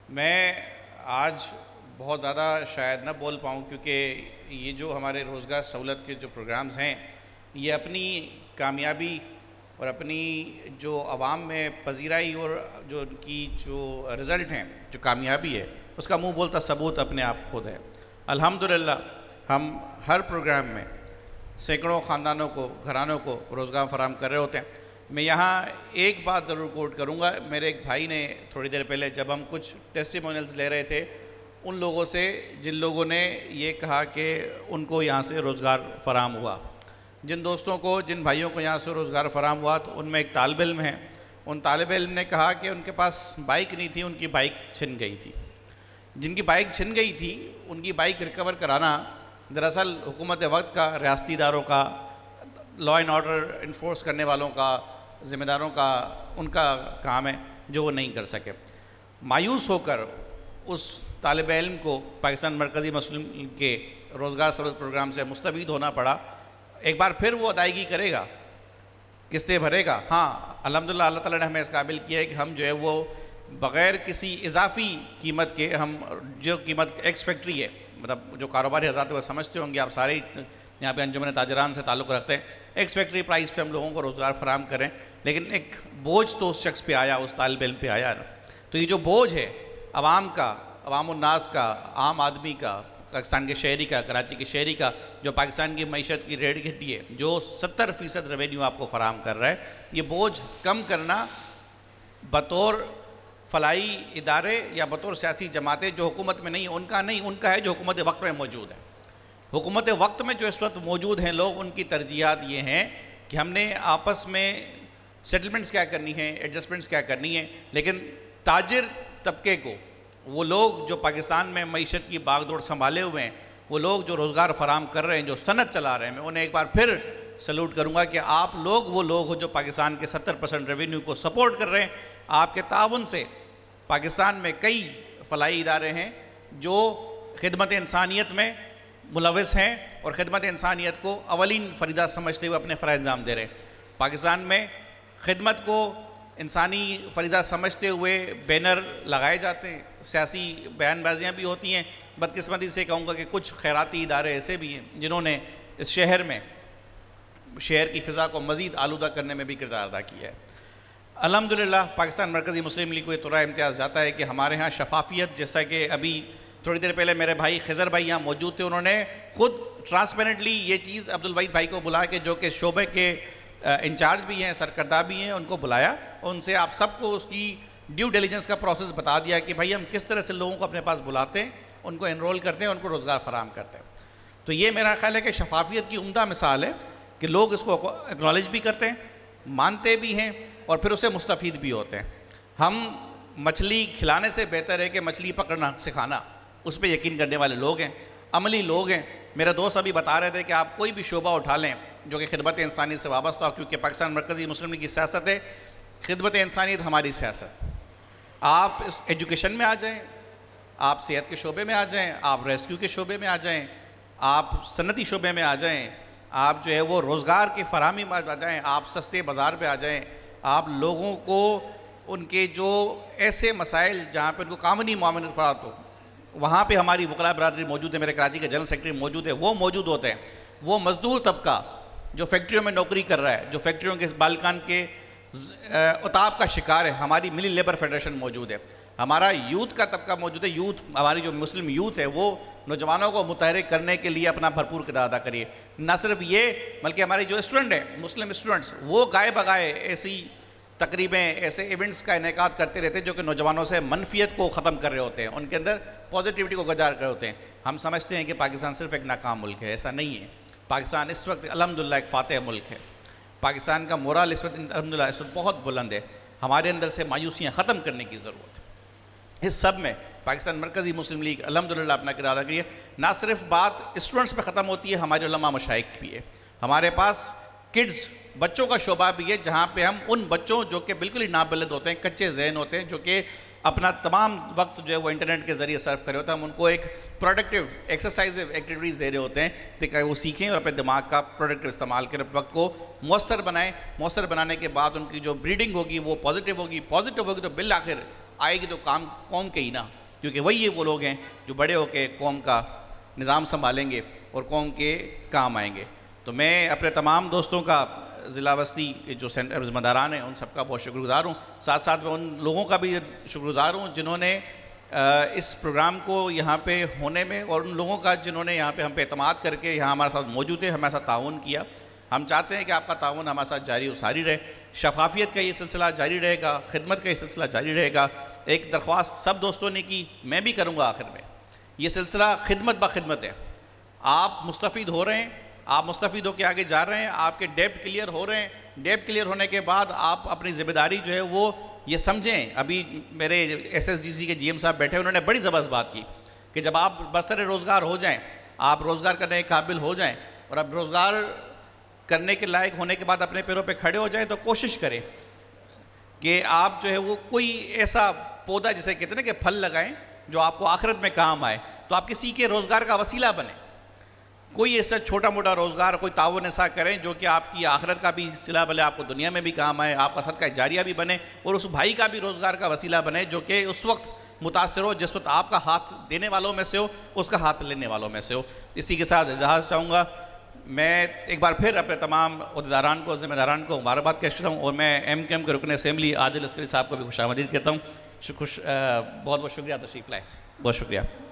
मैं आज बहुत ज़्यादा शायद ना बोल पाऊँ, क्योंकि ये जो हमारे रोज़गार सहूलत के जो प्रोग्राम्स हैं ये अपनी कामयाबी और अपनी जो आवाम में पजीराई और जो उनकी जो रिज़ल्ट हैं, जो कामयाबी है, उसका मुंह बोलता सबूत अपने आप खुद है। अल्हम्दुलिल्लाह हम हर प्रोग्राम में सैकड़ों ख़ानदानों को, घरानों को रोज़गार फराहम कर रहे होते हैं। मैं यहाँ एक बात ज़रूर कोट करूँगा। मेरे एक भाई ने थोड़ी देर पहले जब हम कुछ टेस्टिमोनियल्स ले रहे थे उन लोगों से जिन लोगों ने ये कहा कि उनको यहाँ से रोज़गार फराहम हुआ, जिन दोस्तों को, जिन भाइयों को यहाँ से रोज़गार फराहम हुआ, तो उनमें एक तालिब इल्म है। उन तालिब इल्म ने कहा कि उनके पास बाइक नहीं थी, उनकी बाइक छिन गई थी। जिनकी बाइक छिन गई थी उनकी बाइक रिकवर कराना दरअसल हुकूमत वक्त का, रियासती इदारों का, लॉ एंड ऑर्डर इन्फोर्स करने वालों का, ज़िम्मेदारों का, उनका काम है जो वो नहीं कर सके। मायूस होकर उस तालिब इल्म को पाकिस्तान मरकज़ी मुस्लिम लीग के रोज़गार सहूलत प्रोग्राम से मुस्तफ़ीद होना पड़ा। एक बार फिर वो अदायगी करेगा, किस्तें भरेगा। हाँ, अल्हम्दुलिल्लाह अल्लाह ताला ने हमें इस काबिल किया है कि हम जो है वो बग़ैर किसी इजाफ़ी कीमत के, हम जो कीमत एक्स फैक्ट्री है, मतलब जो कारोबारी हज़रात वो समझते होंगे, आप सारे यहाँ पे अंजुमन ताजरान से ताल्लुक़ रखते हैं, एक्स फैक्ट्री प्राइस पे हम लोगों को रोज़गार फराहम करें। लेकिन एक बोझ तो उस शख्स पे आया, उस तालिब इल्म पे आया ना। तो ये जो बोझ है अवाम का, अवामुन्नास का, आम आदमी का, पाकिस्तान के शहरी का, कराची के शहरी का, जो पाकिस्तान की मईशत की रीढ़ की हड्डी है, जो 70% रेवेन्यू आपको फराहम कर रहा है, ये बोझ कम करना बतौर फलाई इदारे या बतौर सियासी जमातें जो हुकूमत में नहीं, उनका नहीं, उनका है जो हुकूमत वक्त में मौजूद है। हुकूमत वक्त में जो इस वक्त मौजूद हैं लोग, उनकी तरजीहात ये हैं कि हमने आपस में सेटलमेंट्स क्या करनी है, एडजस्टमेंट्स क्या करनी है। लेकिन ताजिर तबके को, वो लोग जो पाकिस्तान में मईशत की बागडोर संभाले हुए हैं, वो लोग जो रोज़गार फराहम कर रहे हैं, जो सनत चला रहे हैं, मैं उन्हें एक बार फिर सल्यूट करूँगा कि आप लोग वो लोग हो जो पाकिस्तान के 70% रेवेन्यू को सपोर्ट कर रहे हैं। आपके ताउन से पाकिस्तान में कई फलाई इदारे हैं जो खिदमत इंसानियत में मुलविस हैं और ख़िदमत इंसानियत को अवलीन फरीज़ा समझते हुए अपने फ़राइज़ अंजाम दे रहे हैं। पाकिस्तान में खिदमत को इंसानी फरीज़ा समझते हुए बैनर लगाए जाते हैं, सियासी बयानबाजियाँ भी होती हैं। बदकिस्मती से कहूँगा कि कुछ खैराती इदारे ऐसे भी हैं जिन्होंने इस शहर में, शहर की फ़िज़ा को मज़ीद आलूदा करने में भी किरदार अदा किया है। अल्हम्दुलिल्लाह पाकिस्तान मरकज़ी मुस्लिम लीग को ये तुरा इम्तियाज़ जाता है कि हमारे यहाँ शफाफियत, जैसा कि अभी थोड़ी देर पहले मेरे भाई खिज़र भाई यहाँ मौजूद थे, उन्होंने खुद ट्रांसपेरेंटली ये चीज़ अब्दुल वहीद भाई को बुला के, जो कि शोबे के इंचार्ज भी हैं, सरकर्दा भी हैं, उनको बुलाया और उनसे आप सबको उसकी ड्यू डिलिजेंस का प्रोसेस बता दिया कि भाई हम किस तरह से लोगों को अपने पास बुलाते हैं, उनको एनरोल करते हैं, उनको रोज़गार फराहम करते हैं। तो ये मेरा ख्याल है कि शफाफियत की उम्दा मिसाल है कि लोग इसको एक्नॉलेज भी करते हैं, मानते भी हैं और फिर उससे मुस्तफ़ीद भी होते हैं। हम मछली खिलाने से बेहतर है कि मछली पकड़ना सिखाना, उस पर यकीन करने वाले लोग हैं, अमली लोग हैं। मेरा दोस्त अभी बता रहे थे कि आप कोई भी शोबा उठा लें जो कि खिदमत इंसानियत से वाबस्ता हो, क्योंकि पाकिस्तान मरकज़ी मुस्लिम लीग की सियासत है खिदमत इंसानियत हमारी सियासत। आप इस एजुकेशन में आ जाएँ, आप सेहत के शोबे में आ जाएँ, आप रेस्क्यू के शोबे में आ जाएँ, आप सनती शोबे में आ जाएँ, आप जो है वो रोज़गार की फराहमी में आ जाएँ, आप सस्ते बाज़ार पर आ जाएँ, आप लोगों को उनके जो ऐसे मसाइल जहाँ पर उनको कानूनी मामले फ़राहम हो, वहाँ पे हमारी वकला बरादरी मौजूद है, मेरे कराची के जनरल सेक्रेटरी मौजूद है, वो मौजूद होते हैं। वो मज़दूर तबका जो फैक्ट्रियों में नौकरी कर रहा है, जो फैक्ट्रियों के बालकान के उताब का शिकार है, हमारी मिली लेबर फेडरेशन मौजूद है, हमारा यूथ का तबका मौजूद है। यूथ, हमारी जो मुस्लिम यूथ है, वो नौजवानों को मुतहरिक करने के लिए अपना भरपूर किरदार अदा करिए। न सिर्फ ये, बल्कि हमारे जो स्टूडेंट हैं, मुस्लिम स्टूडेंट्स, वो गाए बगाए ऐसी तकरीबें, ऐसे इवेंट्स का इनेकाद करते रहते हैं जो कि नौजवानों से मनफियत को ख़त्म कर रहे होते हैं, उनके अंदर पॉजिटिविटी को गजार कर रहे होते हैं। हम समझते हैं कि पाकिस्तान सिर्फ एक नाकाम मुल्क है, ऐसा नहीं है। पाकिस्तान इस वक्त अल्हम्दुलिल्लाह एक फ़ातह मुल्क है। पाकिस्तान का मोरल इस वक्त अल्हम्दुलिल्लाह इस वक्त बहुत बुलंद है। हमारे अंदर से मायूसियाँ ख़त्म करने की ज़रूरत है। इस सब में पाकिस्तान मरकज़ी मुस्लिम लीग अल्हम्दुलिल्लाह अपना किरदार अदा करिए। ना सिर्फ बात स्टूडेंट्स पर ख़त्म होती है, हमारे उलमा मशाइख भी है, हमारे पास किड्स, बच्चों का शोबा भी है, जहाँ पे हम उन बच्चों जो कि बिल्कुल ही नाबलद होते हैं, कच्चे जहन होते हैं, जो कि अपना तमाम वक्त जो है वो इंटरनेट के ज़रिए सर्व करे होते हैं, हम उनको एक प्रोडक्टिव एक्सरसाइज एक्टिविटीज़ दे रहे होते हैं ताकि वो सीखें और अपने दिमाग का प्रोडक्टिव इस्तेमाल करें, वक्त को मौसर बनाएं। मौसर बनाने के बाद उनकी जो ब्रीडिंग होगी वो पॉजिटिव होगी, पॉजिटिव होगी तो बिल आखिर आएगी तो काम कौम के ही ना। क्योंकि वही ये वो लोग हैं जो बड़े होकर कौम का निज़ाम संभालेंगे और कौम के काम आएंगे। तो मैं अपने तमाम दोस्तों का, ज़िला वस्ती के जो सेंटर ज़िम्मेदारान हैं, उन सबका बहुत शुक्रगुज़ार हूँ। साथ साथ मैं उन लोगों का भी शुक्रगुज़ार हूँ जिन्होंने इस प्रोग्राम को यहाँ पे होने में, और उन लोगों का जिन्होंने यहाँ पे हम पे एतमाद करके यहाँ हमारे साथ मौजूद है, हमारे साथ ताउन किया। हम चाहते हैं कि आपका ताउन हमारे साथ जारी और सारी रहे। शफाफियत का ये सिलसिला जारी रहेगा, खिदमत का ये सिलसिला जारी रहेगा। एक दरख्वास्त सब दोस्तों ने की, मैं भी करूँगा आखिर में, ये सिलसिला खिदमत ब खिदमत है। आप मुस्तफ़ीद हो रहे हैं, आप मुस्तफ़ीद होकर आगे जा रहे हैं, आपके डेप्ट क्लियर हो रहे हैं। डेप्ट क्लियर होने के बाद आप अपनी ज़िम्मेदारी जो है वो ये समझें। अभी मेरे SSDC के GM साहब बैठे, उन्होंने बड़ी ज़बरदस्त बात की कि जब आप बसर रोज़गार हो जाएं, आप रोज़गार करने के काबिल हो जाएं और अब रोज़गार करने के लायक होने के बाद अपने पैरों पे खड़े हो जाएं, तो कोशिश करें कि आप जो है वो कोई ऐसा पौधा, जिसे कहते हैं ना कि फल लगाएं, जो आपको आखिरत में काम आए, तो आप किसी के रोज़गार का वसीला बने। कोई ऐसा छोटा मोटा रोज़गार, कोई ताउन ऐसा करें जो कि आपकी आखिरत का भी सिला बने, आपको दुनिया में भी काम आए, आपका सदका जारिया भी बने और उस भाई का भी रोज़गार का वसीला बने जो कि उस वक्त मुतासर हो जिस वक्त आपका हाथ देने वालों में से हो, उसका हाथ लेने वालों में से हो। इसी के साथ इजाज़त चाहूँगा। मैं एक बार फिर अपने तमाम उहदेदारान को, ज़िम्मेदारान को मुबारकबाद कहता हूँ और मैं MKM के रुकन असेंबली आदिल अस्करी साहब को भी खुशामदीद कहता हूँ। बहुत बहुत शुक्रिया तशरीफ़ लाए, बहुत शुक्रिया।